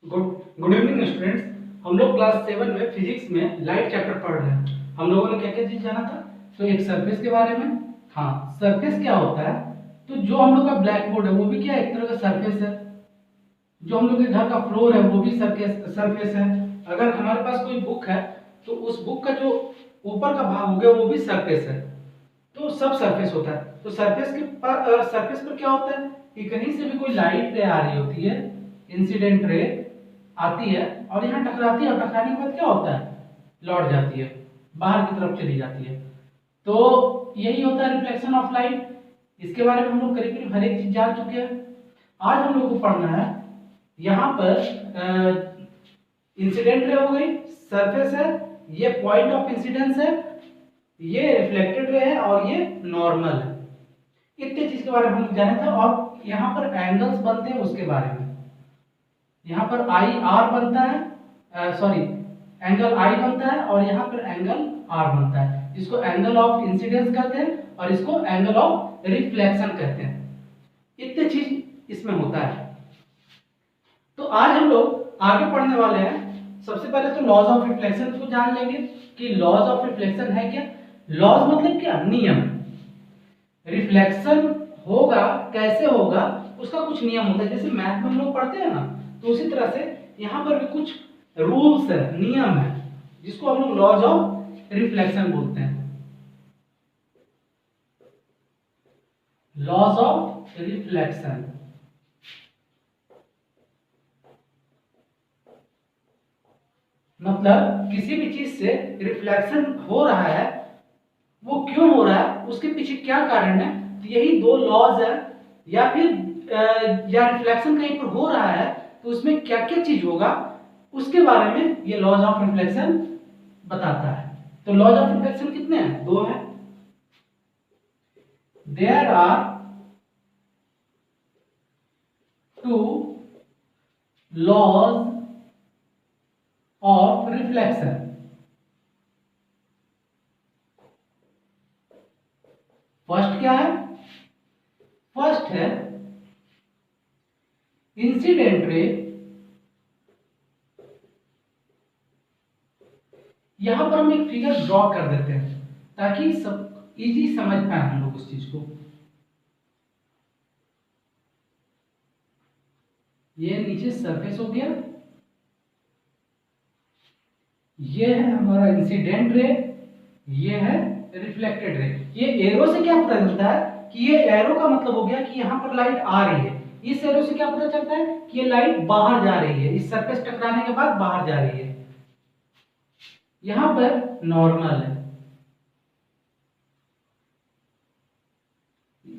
Good good evening students. हम लोग class 7 में फिजिक्स में लाइट चैप्टर पढ़ रहे हैं। हम लोगों ने क्या क्या चीज जाना था? तो एक सरफेस के बारे में। हाँ, सरफेस क्या होता है? तो जो हम लोग का ब्लैक बोर्ड है वो भी क्या एक तरह का सरफेस है। जो हम लोग के घर का फ्लोर है वो भी सरफेस है। अगर हमारे पास कोई बुक है तो उस बुक का जो ऊपर का भाग हो गया वो भी सरफेस है। तो सब सरफेस होता है। तो सरफेस पर क्या होता है कि कहीं से भी कोई लाइट रे आ रही होती है, इंसिडेंट रे आती है और यहाँ टकराती है और टकराने के बाद क्या होता है, लौट जाती है, बाहर की तरफ चली जाती है। तो यही होता है रिफ्लेक्शन ऑफ लाइट। इसके बारे में हम लोग करीब करीब हर एक चीज जान चुके हैं। आज हम लोग को पढ़ना है यहाँ पर इंसिडेंट रे हो गई, सरफेस है, ये पॉइंट ऑफ इंसिडेंस है, ये रिफ्लेक्टेड रे है और ये नॉर्मल है। इतने चीज के बारे में हम जाने थे। और यहाँ पर एंगल्स बनते हैं उसके बारे में। यहाँ पर आई आर बनता है, सॉरी एंगल आई बनता है और यहाँ पर एंगल आर बनता है। इसको एंगल ऑफ इंसिडेंस कहते हैं और इसको एंगल ऑफ रिफ्लेक्शन कहते हैं। इतने चीज इसमें होता है। तो आज हम लोग आगे पढ़ने वाले हैं। सबसे पहले तो लॉज ऑफ रिफ्लेक्शन को जान लेंगे कि लॉज ऑफ रिफ्लेक्शन है क्या। लॉज मतलब क्या, नियम। रिफ्लेक्शन होगा कैसे होगा उसका कुछ नियम होता है। जैसे मैथ में हम लोग पढ़ते हैं ना, तो उसी तरह से यहाँ पर भी कुछ रूल्स है, नियम है, जिसको हम लोग लॉज ऑफ रिफ्लेक्शन बोलते हैं। लॉज ऑफ रिफ्लेक्शन मतलब किसी भी चीज से रिफ्लेक्शन हो रहा है, वो क्यों हो रहा है, उसके पीछे क्या कारण है। तो यही दो लॉज है। या फिर या रिफ्लेक्शन कहीं पर हो रहा है तो उसमें क्या क्या चीज होगा, उसके बारे में ये लॉज ऑफ रिफ्लेक्शन बताता है। तो लॉज ऑफ रिफ्लेक्शन कितने हैं? दो हैं। There are two laws of reflection. First क्या है? फर्स्ट है इंसिडेंट रे। यहां पर हम एक फिगर ड्रॉ कर देते हैं ताकि सब इजी समझ पाए हम लोग उस चीज को। ये नीचे सरफेस हो गया, ये है हमारा इंसिडेंट रे, ये है रिफ्लेक्टेड रे। ये एरो से क्या पता चलता है कि ये एरो का मतलब हो गया कि यहां पर लाइट आ रही है। इस एरो से क्या पता चलता है कि ये लाइट बाहर जा रही है, इस सरफेस टकराने के बाद बाहर जा रही है। यहां पर नॉर्मल है,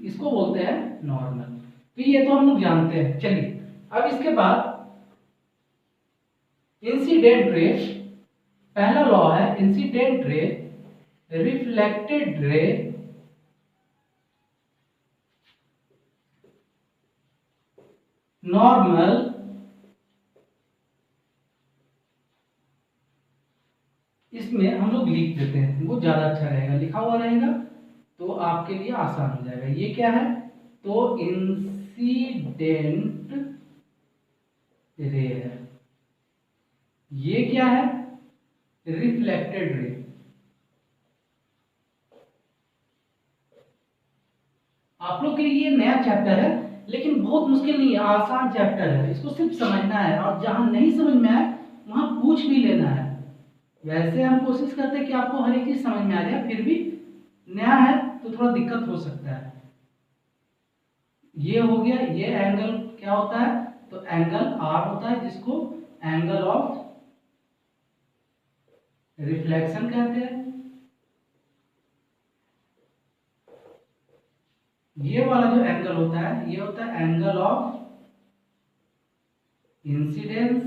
इसको बोलते हैं नॉर्मल। तो ये तो हम लोग जानते हैं। चलिए अब इसके बाद इंसिडेंट रे, पहला लॉ है incident ray, reflected ray, normal, इसमें हम लोग लिख देते हैं, वो ज्यादा अच्छा रहेगा, लिखा हुआ रहेगा तो आपके लिए आसान हो जाएगा। ये क्या है? तो इंसिडेंट रे है। ये क्या है? Reflected ray. आप लोग के लिए ये नया चैप्टर है लेकिन बहुत मुश्किल नहीं है, आसान चैप्टर है। इसको सिर्फ समझना है और जहां नहीं समझ में आए वहां पूछ भी लेना है। वैसे हम कोशिश करते हैं कि आपको हर एक चीज समझ में आ जाए, फिर भी नया है तो थोड़ा दिक्कत हो सकता है। ये हो गया। ये एंगल क्या होता है? तो एंगल आर होता है, जिसको एंगल ऑफ रिफ्लेक्शन कहते हैं। ये वाला जो एंगल होता है ये होता है एंगल ऑफ इंसिडेंस।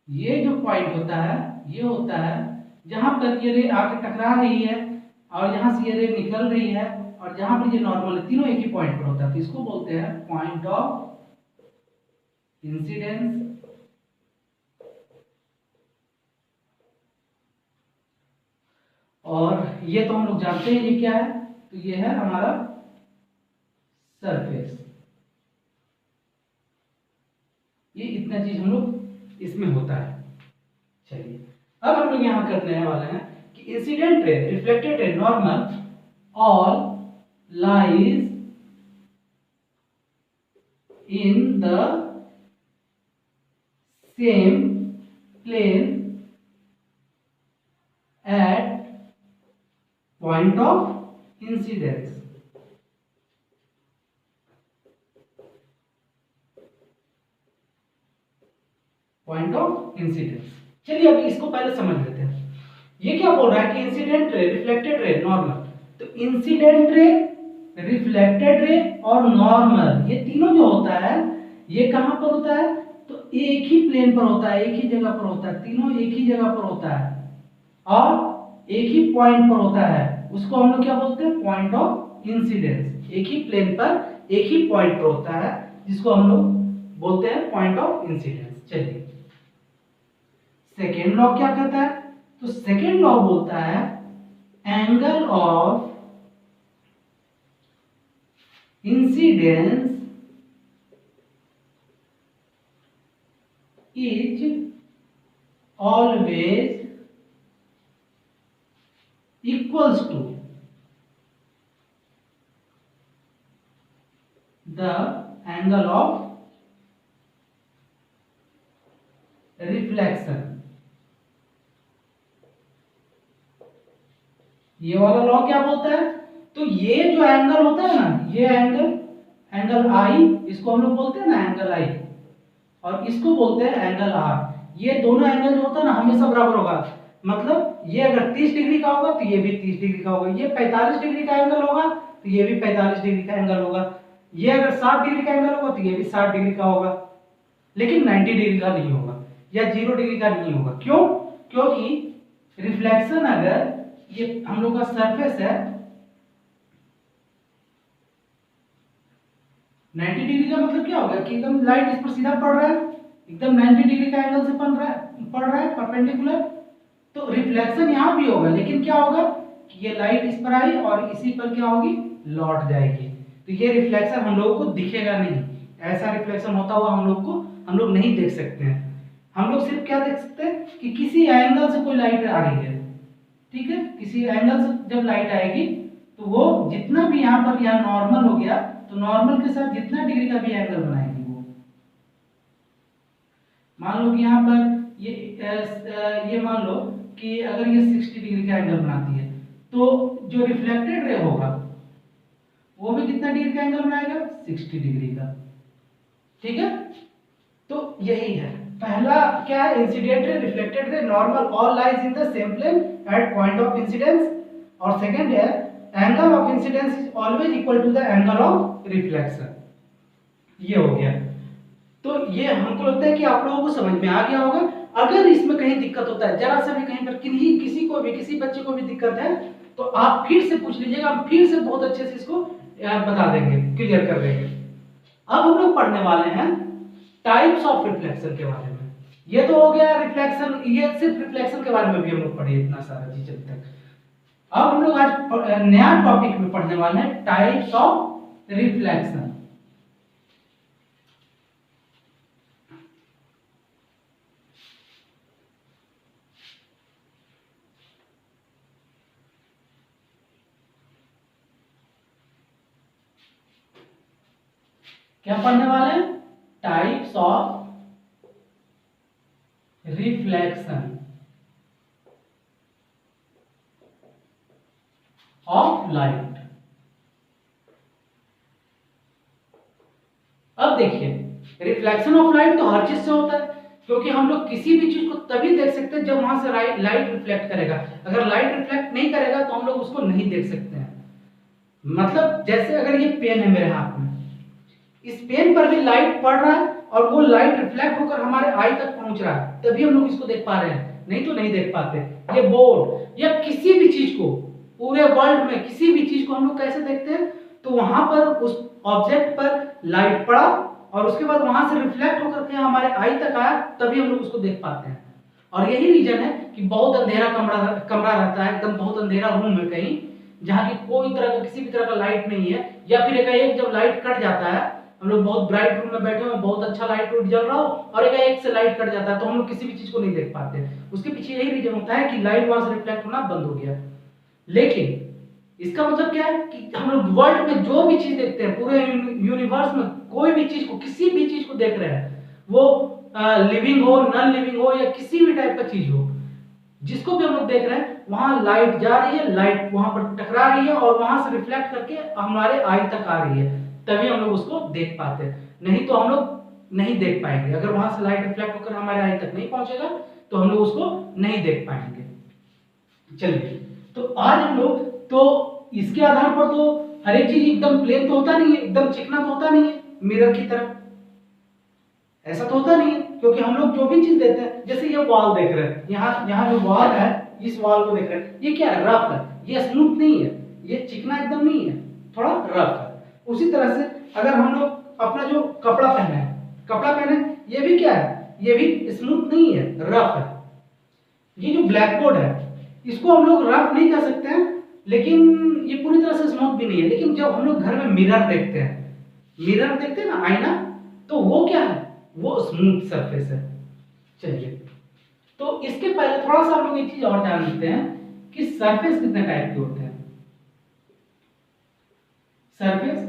ये जो पॉइंट होता है ये होता है जहां पर ये रे आके टकरा रही है और यहां से ये रे निकल रही है और जहां पर ये नॉर्मल है, तीनों एक ही पॉइंट पर होता है। तो इसको बोलते हैं पॉइंट ऑफ इंसिडेंस। और ये तो हम लोग जानते हैं ये क्या है। तो ये है हमारा सरफेस। ये इतना चीज हम लोग इसमें होता है। चलिए अब हम लोग यहाँ करने वाले हैं कि incident ray, reflected ray, normal all lies in the same plane at point of incidence। Point of incidence. चलिए अभी इसको पहले समझ लेते हैं। ये क्या बोल रहा है कि incident ray, reflected ray, normal. तो इंसिडेंट रे, रिफ्लेक्टेड रे और नॉर्मल, ये तीनों जो होता है ये कहां पर होता है? तो एक ही प्लेन पर होता है, एक ही जगह पर होता है, तीनों एक ही जगह पर होता है और एक ही पॉइंट पर होता है। उसको हम लोग क्या बोलते हैं? Point of incidence. एक ही प्लेन पर एक ही पॉइंट पर होता है जिसको हम लोग बोलते हैं पॉइंट ऑफ इंसिडेंस। चलिए सेकेंड लॉ क्या कहता है? तो सेकेंड लॉ बोलता है angle of incidence is always equals to the angle of reflection। ये वाला लॉ क्या बोलता है? तो ये जो एंगल होता है ना, ये एंगल आई, इसको हम लोग बोलते हैं ना एंगल आई, और इसको बोलते हैं एंगल आर। ये दोनों एंगल जो होता है ना हमेशा बराबर होगा। मतलब ये अगर 30 डिग्री का होगा तो ये भी 30 डिग्री का होगा, ये 45 डिग्री का एंगल होगा तो ये भी 45 डिग्री का एंगल होगा, ये अगर 60 डिग्री का एंगल होगा तो ये भी 60 डिग्री का होगा, लेकिन 90 डिग्री का नहीं होगा या 0 डिग्री का नहीं होगा। क्यों? क्योंकि रिफ्लेक्शन, अगर ये हम लोग का सरफेस है 90 डिग्री का, मतलब क्या होगा कि एकदम लाइट इस पर सीधा पड़ रहा है, एकदम 90 डिग्री का एंगल से पड़ रहा है परपेंडिकुलर। तो रिफ्लेक्शन यहां भी होगा, लेकिन क्या होगा कि ये लाइट इस पर आई और इसी पर क्या होगी? लौट जाएगी। तो ये रिफ्लेक्शन हम लोगों को दिखेगा नहीं, ऐसा रिफ्लेक्शन होता हुआ हम लोग नहीं देख सकते हैं। हम लोग सिर्फ क्या देख सकते हैं कि किसी एंगल से कोई लाइट आ रही है, ठीक है, किसी एंगल से जब लाइट आएगी तो वो जितना भी यहाँ पर यहाँ नॉर्मल हो गया, तो नॉर्मल के साथ जितना डिग्री का भी एंगल बनाएगी वो, मान लो कि यहाँ पर ये मान लो कि अगर ये 60 डिग्री का एंगल बनाती है, तो जो रिफ्लेक्टेड रे होगा वो भी कितना डिग्री का एंगल बनाएगा? 60 डिग्री का। ठीक है, तो यही है पहला क्या है? Incident ray, reflected ray, normal all lies in the same plane at point of incidence. और सेकंड है angle of incidence is always equal to the angle of reflection. ये हो गया। तो ये हमको लगता है कि आप लोगों को समझ में आ गया होगा। अगर इसमें कहीं दिक्कत होता है, जरा सा भी कहीं पर किसी बच्चे को भी दिक्कत है, तो आप फिर से पूछ लीजिएगा, हम फिर से बहुत अच्छे से इसको बता देंगे, क्लियर कर देंगे। अब हम लोग पढ़ने वाले हैं टाइप्स ऑफ रिफ्लेक्शन के बारे में। ये तो हो गया रिफ्लेक्शन, ये सिर्फ रिफ्लेक्शन के बारे में भी हम लोग पढ़े इतना सारा चीज अभी तक। अब हम लोग आज नया टॉपिक में पढ़ने वाले हैं टाइप्स ऑफ रिफ्लेक्शन। क्या पढ़ने वाले हैं? Types of reflection of light. अब देखिए, रिफ्लेक्शन ऑफ लाइट तो हर चीज से होता है, क्योंकि हम लोग किसी भी चीज को तभी देख सकते हैं जब वहां से लाइट रिफ्लेक्ट करेगा। अगर लाइट रिफ्लेक्ट नहीं करेगा तो हम लोग उसको नहीं देख सकते हैं। मतलब जैसे अगर ये पेन है मेरे हाथ में, इस पेन पर भी लाइट पड़ रहा है और वो लाइट रिफ्लेक्ट होकर हमारे आई तक पहुंच रहा है, तभी हम लोग इसको देख पा रहे हैं, नहीं तो नहीं देख पाते। ये बोर्ड या किसी भी चीज को, पूरे वर्ल्ड में किसी भी चीज को हम लोग कैसे देखते हैं? तो वहां पर उस ऑब्जेक्ट पर लाइट पड़ा और उसके बाद वहां से रिफ्लेक्ट होकर के हमारे आई तक आया, तभी हम लोग उसको देख पाते हैं। और यही रीजन है कि बहुत अंधेरा कमरा रहता है, एकदम बहुत अंधेरा रूम है कहीं, जहाँ की कोई तरह का किसी भी तरह का लाइट नहीं है, या फिर एकाएक जब लाइट कट जाता है हम लोग बहुत ब्राइट रूम में बैठे हो, बहुत अच्छा लाइट जल रहा हो और एक से लाइट कट जाता है तो हम लोग किसी भी चीज को नहीं देख पाते। उसके पीछे यही रीजन होता है कि लाइट वहां से रिफ्लेक्ट होना बंद हो गया। लेकिन इसका मतलब क्या है कि हम लोग वर्ल्ड में जो भी चीज देखते हैं, पूरे यूनिवर्स में कोई भी चीज को, किसी भी चीज को देख रहे हैं, वो लिविंग हो, नॉन लिविंग हो या किसी भी टाइप का चीज हो, जिसको भी हम लोग देख रहे हैं वहां लाइट जा रही है, लाइट वहां पर टकरा रही है और वहां से रिफ्लेक्ट करके हमारे आई तक आ रही है, तभी हम लोग उसको देख पाते हैं। नहीं तो हम लोग नहीं देख पाएंगे। अगर वहां से लाइट रिफ्लेक्ट होकर हमारे आई तक नहीं पहुंचेगा तो हम लोग उसको नहीं देख पाएंगे। चलिए, तो आज हम लोग तो इसके आधार पर तो हर एक चीज एकदम प्लेन तो होता नहीं है, एकदम चिकना तो होता नहीं है मिरर की तरह, ऐसा तो होता नहीं है। क्योंकि हम लोग जो भी चीज देते हैं, जैसे ये वॉल देख रहे हैं, यहाँ यहाँ जो वॉल है, इस वॉल को देख रहे हैं, ये क्या है, रफ है, ये स्मूथ नहीं है, ये चिकना एकदम नहीं है, थोड़ा रफ है। उसी तरह से अगर हम लोग अपना जो कपड़ा पहने हैं, कपड़ा पहने, ये भी क्या है, ये भी स्मूथ नहीं है, रफ है। ये जो ब्लैक बोर्ड है, इसको हम लोग रफ नहीं कह सकते हैं, लेकिन ये पूरी तरह से स्मूथ भी नहीं है। लेकिन जब हम लोग घर में मिरर देखते हैं, मिरर देखते हैं ना, आईना, तो वो क्या है, वो स्मूथ सरफेस है। चलिए, तो इसके पहले थोड़ा सा हम लोग एक चीज और जान लेते हैं कि सरफेस कितने टाइप के होते हैं। सरफेस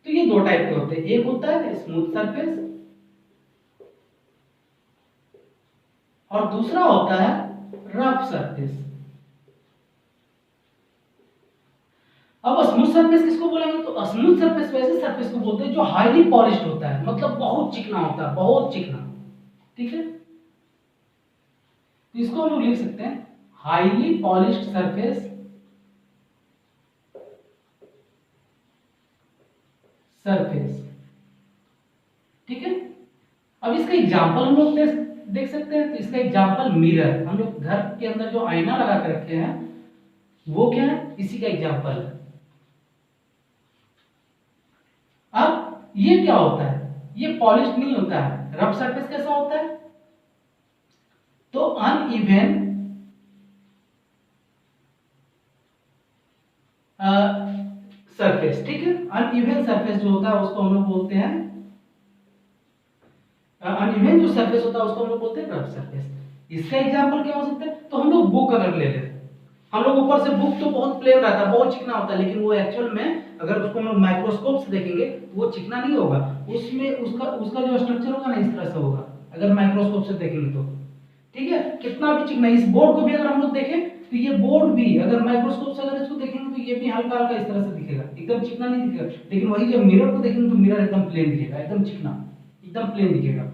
तो ये दो टाइप के होते हैं, एक होता है स्मूथ सरफेस और दूसरा होता है रफ सरफेस। अब स्मूथ सरफेस किसको बोलेंगे, तो स्मूथ सरफेस वैसे सरफेस को बोलते हैं जो हाईली पॉलिश्ड होता है, मतलब बहुत चिकना होता है, बहुत चिकना। ठीक है, तो इसको हम लोग लिख सकते हैं हाईली पॉलिश्ड सरफेस, सरफेस। ठीक है, अब इसका एग्जांपल हम लोग देख सकते हैं। तो इसका एग्जांपल मिरर, हम लोग घर के अंदर जो आईना लगा कर रखे हैं वो क्या है, इसी का एग्जांपल है। अब ये क्या होता है, ये पॉलिश्ड नहीं होता है। रफ सरफेस कैसा होता है, तो अनइवन सरफेस। ठीक है, अनइवन सरफेस जो होता है उसको हम लोग बोलते हैं, अनइवन जो सरफेस होता है उसको हम लोग बोलते हैं रफ सरफेस। इसका एग्जांपल क्या हो सकता है, तो हम लोग बुक अगर ले लें, हम लोग ऊपर से बुक तो बहुत प्लेन रहता है, बहुत चिकना होता है, लेकिन वो एक्चुअल में अगर उसको हम लोग माइक्रोस्कोप से देखेंगे वो चिकना नहीं होगा, उसमें उसका उसका जो स्ट्रक्चर होगा ना इस तरह से होगा, अगर माइक्रोस्कोप से देखेंगे तो। ठीक है, कितना भी चिकना, इस बोर्ड को भी अगर हम लोग देखें तो ये बोर्ड भी अगर माइक्रोस्कोप से अगर इसको देखेंगे तो ये भी हल्का हल्का इस तरह से दिखेगा, एकदम चिकना नहीं दिखेगा। लेकिन वही जब मिरर को देखेंगे तो मिरर एकदम प्लेन दिखेगा, एकदम चिकना, एकदम प्लेन दिखेगा।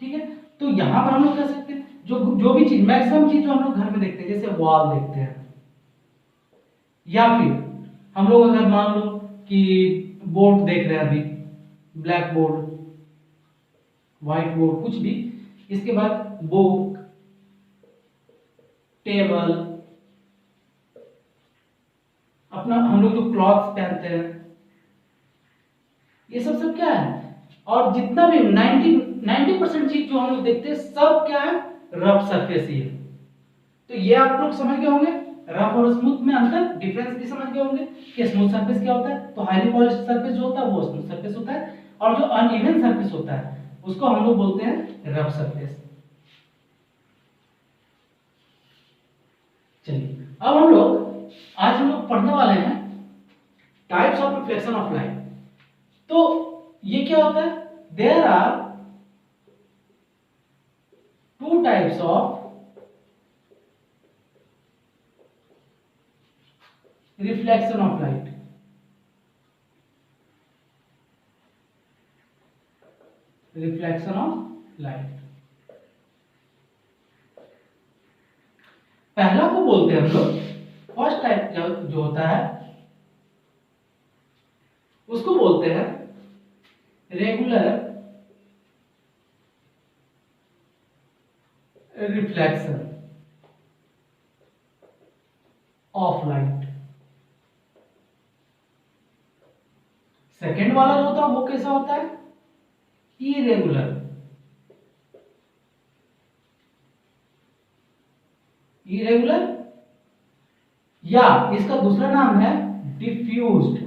ठीक है, तो यहाँ पर हम लोग कह सकते हैं जो जो भी चीज, मैक्सिमम चीज जो हम लोग घर में देखते हैं, जैसे वॉल देखते हैं, या फिर हम लोग अगर मान लो कि बोर्ड देख रहे हैं अभी, ब्लैक बोर्ड, व्हाइट बोर्ड, कुछ भी, इसके बाद बुक, टेबल, अपना हम लोग जो क्लॉथ्स पहनते हैं, ये सब सब क्या है, और जितना भी 90% चीज जो हम लोग देखते हैं सब क्या है, रफ सरफेस ही है। तो ये आप लोग समझ गए होंगे, रफ और स्मूथ में अंतर, डिफरेंस भी समझ गए होंगे कि स्मूथ सरफेस क्या होता है, तो हाईली पॉलिश्ड सरफेस जो होता है वो स्मूथ सरफेस होता है, और जो अनइवन सरफेस होता है उसको हम लोग बोलते हैं रफ सरफेस। चलिए, अब हम लोग आज हम लोग पढ़ने वाले हैं types of reflection of light. तो ये क्या होता है, there are two types of reflection of light. Reflection of light, पहला को बोलते हैं हम लोग, फर्स्ट टाइप जो होता है उसको बोलते हैं regular reflection of light. Second वाला जो होता है वो कैसा होता है, इरेगुलर, इरेगुलर, या इसका दूसरा नाम है डिफ्यूज्ड।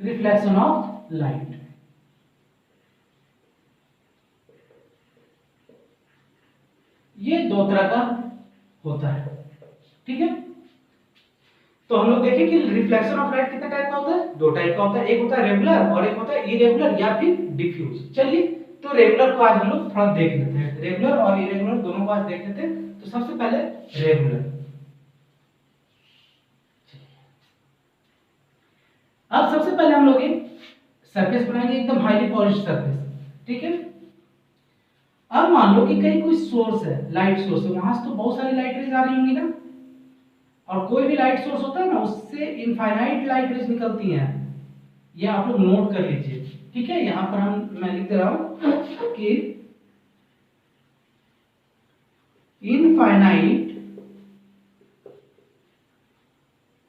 Reflection of light. ये दो तरह का होता है, ठीक है। तो हम लोग देखें कि रिफ्लेक्शन ऑफ लाइट कितने टाइप का होता है, दो टाइप का होता है, एक होता है रेगुलर और एक होता है इरेगुलर या फिर डिफ्यूज। चलिए तो रेगुलर को आज हम लोग थोड़ा देख लेते हैं, रेगुलर और इरेगुलर दोनों को आज देख लेते हैं। तो सबसे पहले रेगुलर। अब सबसे पहले हम लोग एक सरफेस बनाएंगे, एकदम हाईली पॉलिश्ड सरफेस, ठीक है। अब मान लो कि कहीं कोई सोर्स है, लाइट सोर्स है, वहां से तो बहुत सारी लाइट रेज आ रही होंगी ना, और कोई भी लाइट सोर्स होता है ना उससे इनफाइनाइट लाइट रेज निकलती हैं। ये आप लोग नोट कर लीजिए, ठीक है। यहां पर मैं लिख दे रहा हूं कि infinite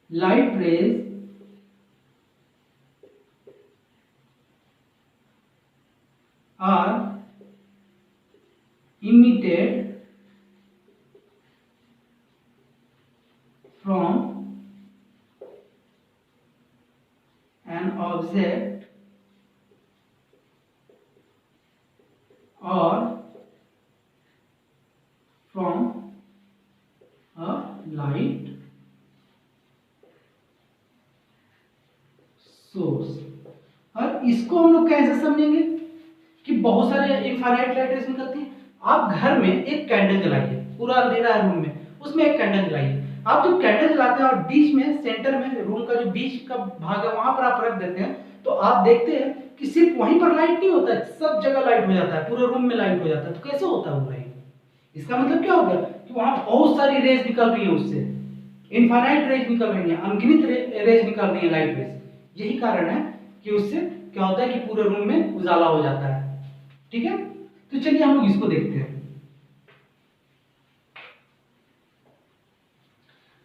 light rays are emitted from an object or from a light source। और इसको हम लोग कैसे समझेंगे कि बहुत सारे इनफाइनाइट लाइट रेज निकलती है। आप घर में एक कैंडल जलाइए, पूरा अंधेरा है रूम में, उसमें एक कैंडल जलाइए। आप जब कैंडल जलाते हैं और बीच में सेंटर में रूम का जो बीच का भाग है वहां पर आप रख देते हैं, तो आप देखते हैं कि सिर्फ वहीं पर लाइट नहीं होता है, सब जगह लाइट हो जाता है, पूरे रूम में लाइट हो जाता है। तो कैसे होता है वो लाइट? इसका मतलब क्या होगा कि वहां बहुत सारी रेज निकल रही है, उससे इनफाइनाइट रेज निकल रही है, अनगिनत रेज निकल रही है, लाइट रेज। यही कारण है कि उससे क्या होता है कि पूरे रूम में उजाला हो जाता है, ठीक है। तो चलिए हम लोग इसको देखते हैं।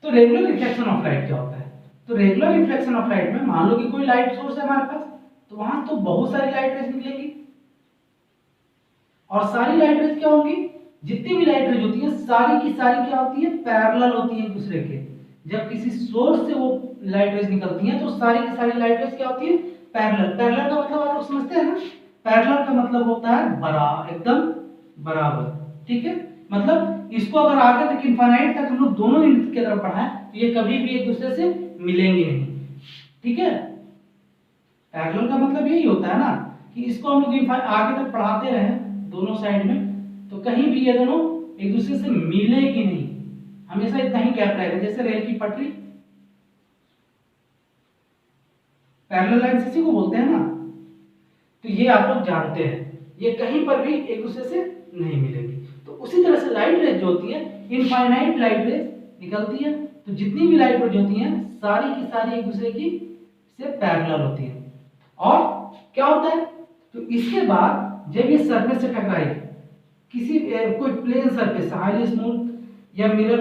तो रेगुलर रिफ्लेक्शन ऑफ लाइट क्या होता है? तो रेगुलर रिफ्लेक्शन ऑफ लाइट में मान लो कि कोई लाइट सोर्स है हमारे पास, तो वहां तो बहुत सारी लाइट रेज निकलेगी, और सारी लाइट रेज क्या होंगी, जितनी भी लाइट रेज होती है सारी की सारी क्या होती है, पैरेलल होती है एक दूसरे के। जब किसी सोर्स से वो लाइट रेज निकलती हैं तो सारी की सारी लाइट रेज क्या होती है, पैरेलल। पैरेलल का मतलब आप लोग समझते हैं ना, पैरेलल का मतलब होता है एकदम बराबर, ठीक है। मतलब इसको अगर आगे तक इनफाइनाइट तक हम लोग दोनों इंच की तरफ बढ़ाएं तो ये कभी भी एक दूसरे से मिलेंगे नहीं, ठीक है। पैरेलल का मतलब यही होता है ना कि इसको हम लोग आगे तक बढ़ाते रहे दोनों साइड में, तो कहीं भी ये दोनों एक दूसरे से मिलेगी नहीं, हमेशा इतना ही गैप रहेगा। जैसे रेल की पटरी, पैरेलल लाइन इसी को बोलते हैं ना। तो ये आप लोग जानते हैं, ये कहीं पर भी एक दूसरे से नहीं मिलेगी। तो उसी तरह से लाइट रेज जो होती है, इनफाइनाइट लाइट रेज निकलती है, तो जितनी भी लाइट रेज होती हैं सारी की सारी एक दूसरे की से पैरेलल होती है। और क्या होता है, तो इसके बाद जब ये सरफेस से टकराएगी, किसी कोई प्लेन सरफेस, हाईली स्मूथ या मिरर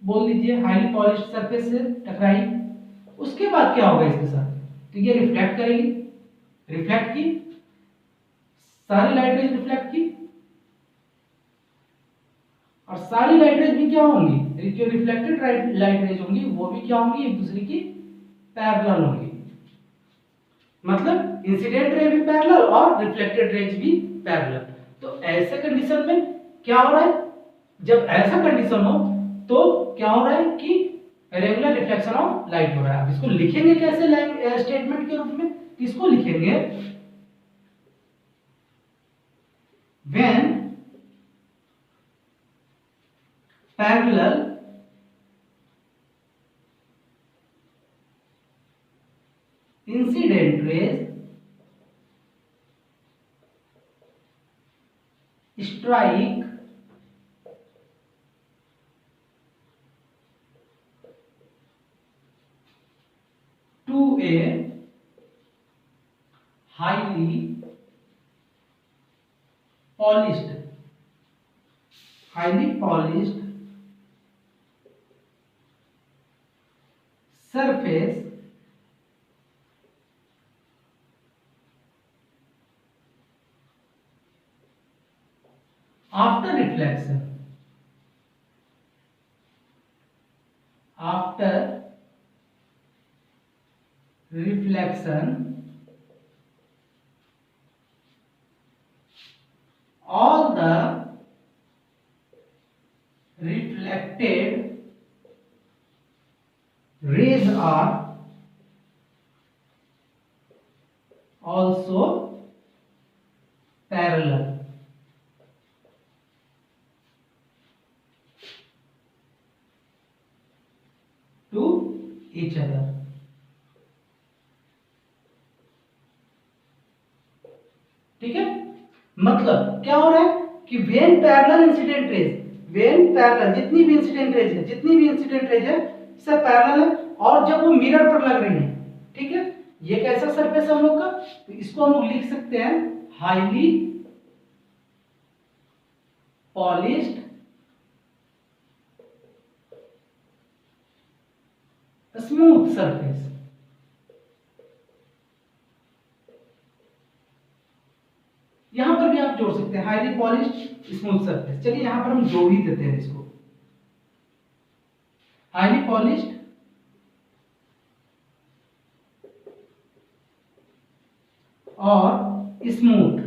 बोल लीजिए, हाईली पॉलिश्ड सरफेस से टकराई, उसके बाद क्या होगा इसके साथ, तो ये रिफ्लेक्ट करेगी, रिफ्लेक्ट की, सारी लाइट रेज रिफ्लेक्ट की, और सारी लाइट रेज भी क्या होंगी, जो रिफ्लेक्टेड लाइट रेज होंगी वो भी क्या होंगी, एक दूसरे की पैरेलल होंगी। मतलब इंसिडेंट रे भी पैरेलल और रिफ्लेक्टेड रेज भी पैरेलल। तो ऐसे कंडीशन में क्या हो रहा है, जब ऐसा कंडीशन हो तो क्या हो रहा है कि रेगुलर रिफ्लेक्शन ऑफ लाइट हो रहा है। अब इसको लिखेंगे कैसे स्टेटमेंट के रूप में, किसको लिखेंगे, when parallel incident rays strike to a highly polished surface after reflection, after reflection all the reflected rays are also parallel to each other। ठीक है, मतलब क्या हो रहा है कि when parallel incident raise, when parallel जितनी भी इंसिडेंट रेज है, जितनी भी इंसिडेंट रेज है सब पैरेलल है, और जब वो मिरर पर लग रही है, ठीक है, ये कैसा सरफेस है हम लोग का, तो इसको हम लोग लिख सकते हैं हाईली पॉलिश्ड स्मूथ सरफेस। यहां पर भी आप जोड़ सकते हैं हाईली पॉलिश्ड स्मूथ सरफेस। चलिए यहां पर हम जोड़ ही देते हैं इसको, हाईली पॉलिश्ड और स्मूथ।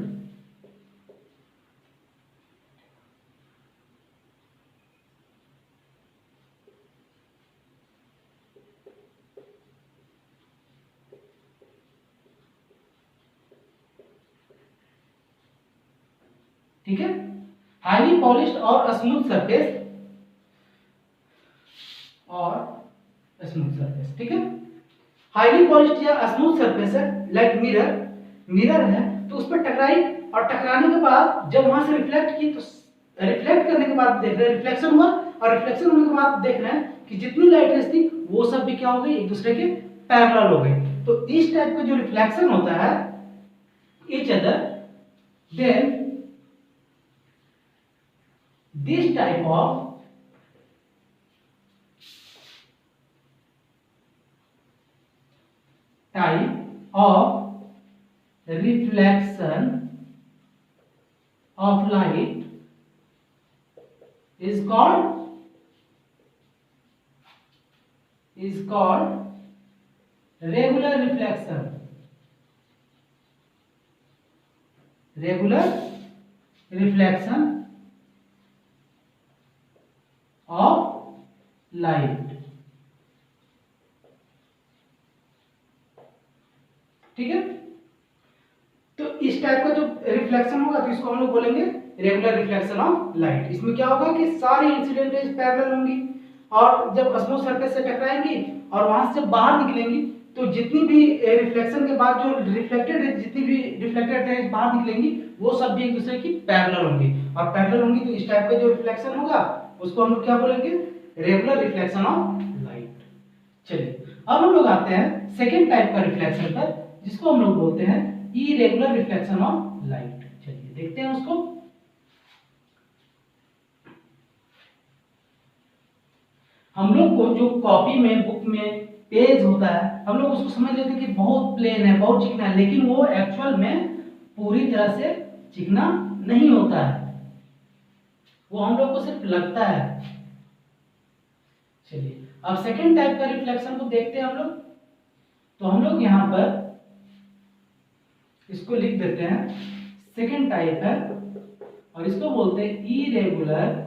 ठीक है, हाईली पॉलिश्ड और स्मूथ सरफेस और स्मूथ सरफेस। ठीक है, हाईली पॉलिश्ड या स्मूथ सरफेस है लाइक मिरर, मिरर है तो उस पर टकराई, और टकराने के बाद जब वहां से रिफ्लेक्ट की, तो रिफ्लेक्ट करने के बाद देख रहे हैं रिफ्लेक्शन हुआ, और रिफ्लेक्शन होने के बाद देख रहे हैं कि जितनी लाइट रेज थी वो सब भी क्या हो गई, एक दूसरे के पैरेलल हो गई। तो इस टाइप का जो रिफ्लेक्शन होता है each other, then this type of reflection of light is called regular reflection, regular reflection of light। ठीक है, तो इस टाइप का जो रिफ्लेक्शन होगा तो इसको हम लोग बोलेंगे रेगुलर रिफ्लेक्शन ऑफ लाइट। इसमें क्या होगा कि सारी इंसिडेंट रेज पैरेलल होंगी, और जब स्मूथ सरफेस से टकराएंगी और वहां से जब बाहर निकलेंगी तो जितनी भी रिफ्लेक्शन के बाद जो रिफ्लेक्टेड रेज, जितनी भी रिफ्लेक्टेड रेज बाहर निकलेंगी वो सब भी एक दूसरे की पैरेलल होंगी, और पैरेलल होंगी तो इस टाइप का जो रिफ्लेक्शन होगा उसको हम लोग क्या बोलेंगे, रेगुलर रिफ्लेक्शन ऑफ लाइट। चलिए अब हम लोग आते हैं सेकेंड टाइप का रिफ्लेक्शन पर, जिसको हम लोग बोलते हैं इरेगुलर रिफ्लेक्शन ऑफ लाइट। चलिए देखते हैं उसको। हम लोग को जो कॉपी में, बुक में पेज होता है, हम लोग उसको समझ लेते हैं कि बहुत प्लेन है, बहुत चिकना है, लेकिन वो एक्चुअल में पूरी तरह से चिकना नहीं होता है, वो हम लोग को सिर्फ लगता है। चलिए अब सेकेंड टाइप का रिफ्लेक्शन को देखते हैं हम लोग। तो हम लोग यहां पर इसको लिख देते हैं, सेकेंड टाइप है और इसको बोलते हैं इरेगुलर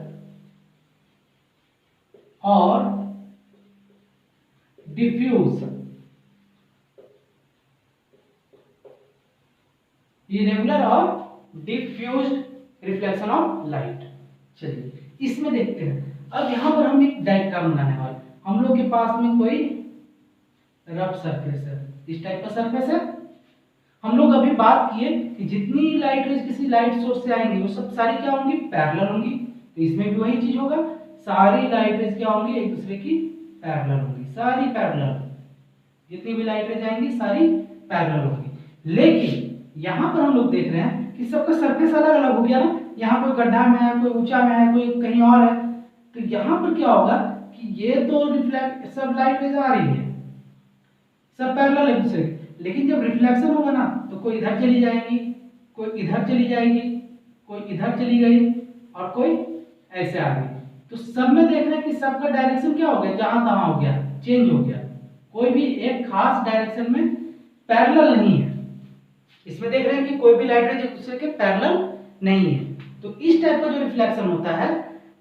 और डिफ्यूज, इरेगुलर और डिफ्यूज्ड रिफ्लेक्शन ऑफ लाइट। चलिए इसमें देखते हैं। अब यहां पर हम एक डायग्राम बनाने वाले, हम लोग के पास में कोई रफ सरफेस है, इस टाइप का सरफेस है। हम लोग अभी बात किए कि जितनी लाइट रेज किसी लाइट सोर्स से आएंगी वो सब सारी क्या होंगी, पैरेलल होंगी। तो इसमें भी वही चीज होगा, सारी लाइट रेज क्या होंगी, एक दूसरे की पैरेलल होंगी, सारी पैरेलल, जितनी भी लाइट रेज आएंगी सारी पैरेलल होंगी। लेकिन यहाँ पर हम लोग देख रहे हैं कि सबका सरफेस अलग अलग हो गया ना, यहाँ कोई गड्ढा में है, कोई ऊंचा में है, कोई कहीं और है। तो यहाँ पर क्या होगा कि ये तो रिफ्लेक्ट, सब लाइट रेज आ रही है, सब पैरेलल एक दूसरे, लेकिन जब रिफ्लेक्शन होगा ना तो कोई इधर चली जाएगी, कोई इधर चली जाएगी, कोई इधर चली गई, और कोई ऐसे आ गई। तो सब में देख रहे हैं कि सबका डायरेक्शन क्या हो गया, जहां तहां हो गया, चेंज हो गया। कोई भी एक खास डायरेक्शन में पैरेलल नहीं है। इसमें देख रहे हैं कि कोई भी लाइट रेज एक दूसरे के पैरेलल नहीं है। तो इस टाइप का जो रिफ्लेक्शन होता है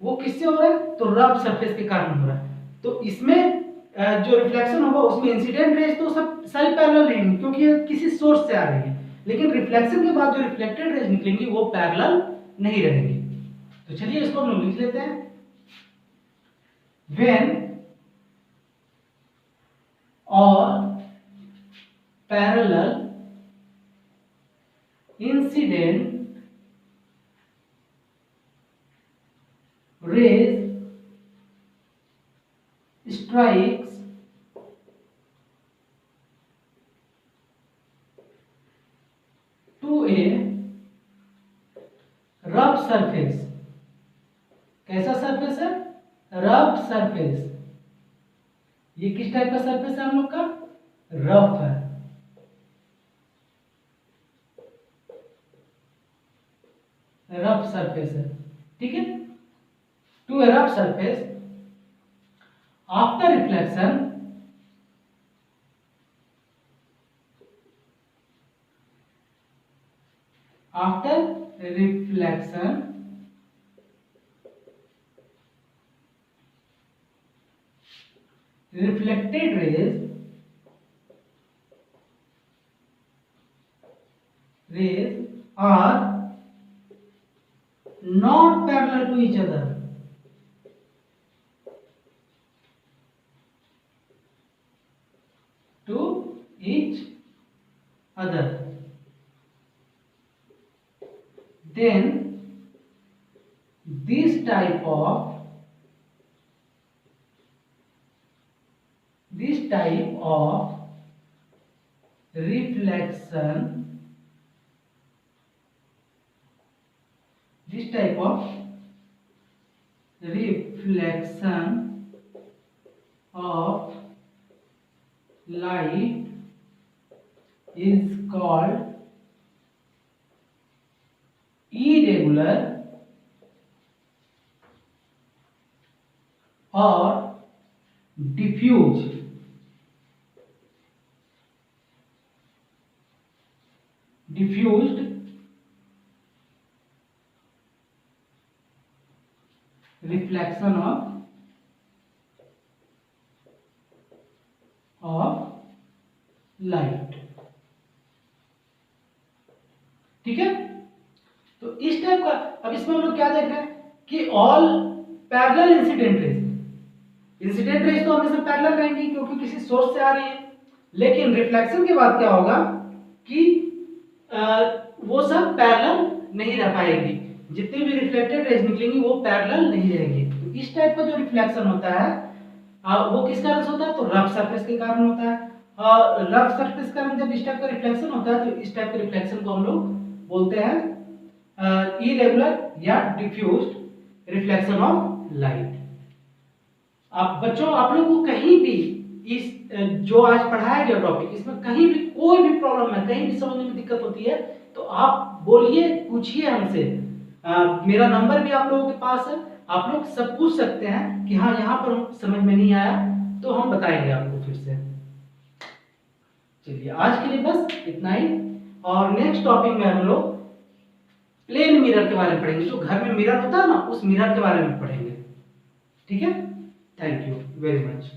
वो किससे हो रहा है, तो रफ सरफेस के कारण हो रहा है। तो इसमें जो रिफ्लेक्शन होगा उसमें इंसिडेंट रेज तो सब सारी पैरेलल रहेंगी क्योंकि ये किसी सोर्स से आ रही है, लेकिन रिफ्लेक्शन के बाद जो रिफ्लेक्टेड रेज निकलेंगी वो पैरेलल नहीं रहेंगी। तो चलिए इसको हम लिख लेते हैं। व्हेन और parallel incident rays strikes to a rough surface। कैसा सरफेस है, रफ सरफेस। ये किस टाइप का सरफेस है हम लोग का, रफ है। रफ सरफेस है, ठीक है। To a rough surface after reflection, after reflection reflected rays are not parallel to each other। to each other, then this type of reflection, this type of reflection of light is called irregular or diffuse। diffused reflection of light, ठीक है। तो इस type का, अब इसमें हम लोग क्या देख रहे हैं कि ऑल पैरेलल इंसिडेंट रेज तो हमेशा पैरेलल रहेंगी क्योंकि किसी सोर्स से आ रही है, लेकिन रिफ्लेक्शन के बाद क्या होगा कि वो सब पैरेलल नहीं रह पाएगी। जितनी भी रिफ्लेक्टेड रेज निकलेंगी वो पैरेलल नहीं रहेंगी। तो इस टाइप का जो रिफ्लेक्शन होता है वो किस कारण से होता है, तो रफ सरफेस के कारण होता है। रफ सरफेस के कारण जब इस टाइप का रिफ्लेक्शन होता है तो इस टाइप के रिफ्लेक्शन को हम लोग बोलते हैं इरेगुलर या डिफ्यूज्ड रिफ्लेक्शन ऑफ लाइट। आप बच्चों, आप लोगों को कहीं भी इस जो आज पढ़ाया गया टॉपिक, इसमें कहीं भी कोई भी प्रॉब्लम है, कहीं भी समझने में दिक्कत होती है तो आप बोलिए, पूछिए हमसे। मेरा नंबर भी आप लोगों के पास है, आप लोग सब पूछ सकते हैं कि हाँ यहाँ पर समझ में नहीं आया तो हम बताएंगे आपको फिर से। चलिए आज के लिए बस इतना ही, और नेक्स्ट टॉपिक में हम लोग प्लेन मिरर के बारे में पढ़ेंगे। जो घर में मिरर होता है ना, उस मिरर के बारे में पढ़ेंगे, ठीक है। Thank you very much.